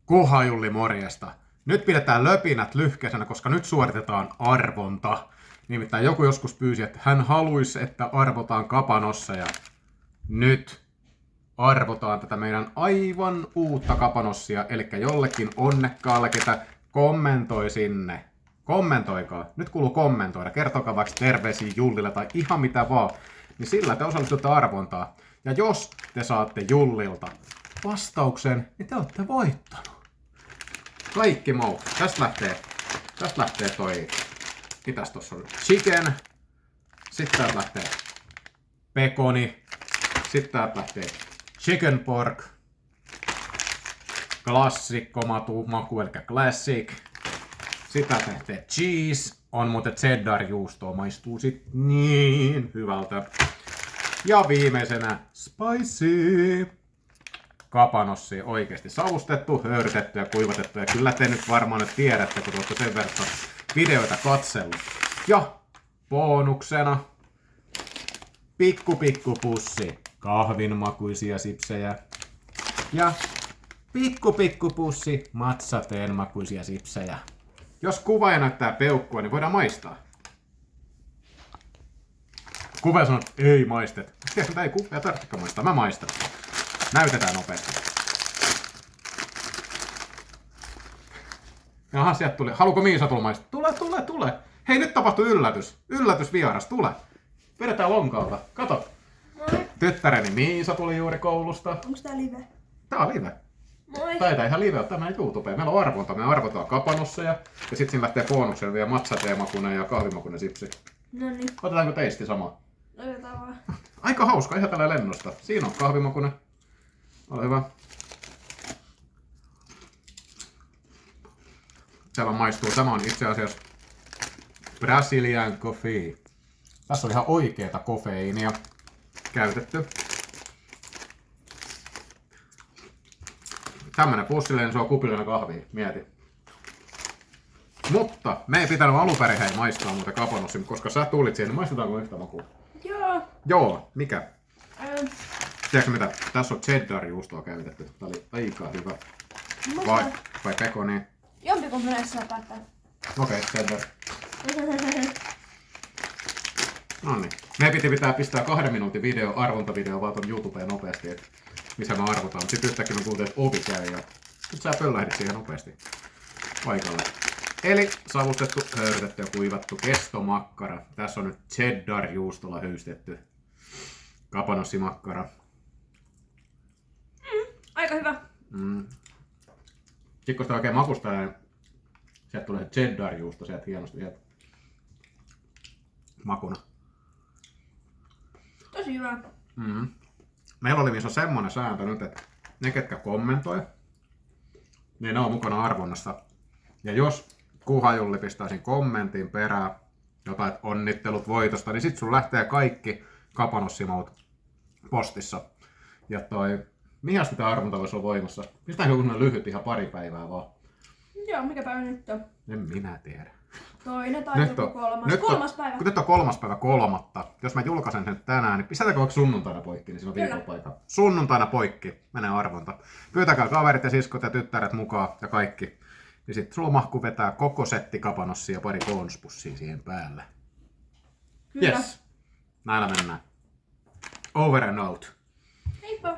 Kuhajulli, morjesta. Nyt pidetään löpinät lyhkäisenä, koska nyt suoritetaan arvonta. Nimittäin joku joskus pyysi, että hän haluaisi, että arvotaan kapanosseja. Nyt arvotaan tätä meidän aivan uutta kapanossia, eli jollekin onnekkaalle, ketä kommentoi sinne. Kommentoikaa. Nyt kuuluu kommentoida. Kertokaa vaikka terveisiä Jullille tai ihan mitä vaan. Niin sillä te osallistutte arvontaan. Ja jos te saatte Jullilta vastauksen, niin te olette voittanut. Kaikki muu. Tästä lähtee toi... Mitäs tossa on? Chicken. Sitten täältä lähtee pekoni. Sitten täältä lähtee chicken pork. Klassikko maku, eli classic. Sitten täältä lähtee cheese. On muuten cheddar-juustoa. Maistuu sit niin hyvältä. Ja viimeisenä spicy. Kapanossi oikeasti savustettu, höyrytetty ja kuivatettu. Ja kyllä te nyt varmaan nyt tiedätte, kun olette sen verran videoita katsellut. Ja bonuksena pikku pussi kahvinmakuisia sipsejä. Ja pikku pussi matsateen makuisia sipsejä. Jos kuvaaja näyttää peukkua, niin voidaan maistaa. Kuvaaja sanoo, että ei maistet. Mutta ei kuvaaja tarvitsekaan maistaa, mä maistan. Näytetään nopeasti. Jaha, sieltä tuli. Haluuko Miisa tulla maistaa? Tule. Hei, nyt tapahtui yllätys. Yllätysvieras, tule. Vedetään lonkalta. Kato. Moi. Tyttäreni Miisa tuli juuri koulusta. Onks tää live? Tää on live. Moi. Taitaa ihan live ottaa meidän YouTubeen. Meillä on arvonta. Me arvotaan kapanosseja. Ja sit siinä lähtee bonuksena vielä matsateemakunen ja kahvimakunen sipsi. Noniin. Otetaanko teisti samaa? Otetaan vaan. Aika hauska, ihan tällä lennosta. Siinä on kahvimakunen. Ole hyvä. Siellä maistuu. Tämä on itse asiassa Brazilian coffee. Tässä on ihan oikeeta kofeiinia käytetty. Tämmönen pussillinen, se on kupillinen kahvia. Mieti. Mutta me ei pitänyt alunperin hei maistaa muuten kapanossi, koska sä tulit siihen, niin maistetaanko yhtä makua? Joo. Joo, mikä? Tiedätkö mitä? Tässä on cheddar-juustoa käytetty. Tää oli aika hyvä. Vai pekoni? Jompikun myös saa päättää. Okei, cheddar. Noniin. Me pitää pistää 2 minuutin arvontavideo vaan ton YouTubeen nopeasti, että missä me arvotaan. Mut sit yhtäkkiä me kuultiin, että ovi käy ja nyt sä pöllähdit siihen nopeasti paikalle. Eli savustettu, höyrytetty ja kuivattu kestomakkara. Tässä on nyt cheddar-juustolla höystetty kapanossimakkara. Aika hyvä. Sitten kun sitä oikein makustaa, niin sieltä tulee se cheddar-juusto sieltä hienosti sieltä makuna. Tosi hyvä. Meillä oli missä semmonen sääntö nyt, että ne ketkä kommentoi, niin ne on mukana arvonnassa. Ja jos Kuhajulli pistää siinä kommentin perään jotain onnittelut voitosta, niin sit sun lähtee kaikki kapanossimaut postissa. Ja mihin asti tää arvonta voisi olla voimassa? Pistääkö kun lyhyt ihan pari päivää vaan? Joo, mikä päivä nyt on? En minä tiedä. Toinen tai joku kolmas. Kolmas päivä. Nyt on 3.3. Jos mä julkaisen sen tänään, niin pistetäänkö vaikka sunnuntaina poikki, niin siinä on viikonpaikka. Sunnuntaina poikki, menee arvonta. Pyytäkää kaverit ja siskot ja tyttäret mukaan ja kaikki. Ja sit sulla mahku vetää koko setti kapanossia ja pari bonuspussia siihen päälle. Kyllä. Yes. Näillä mennään. Over and out. Heippa.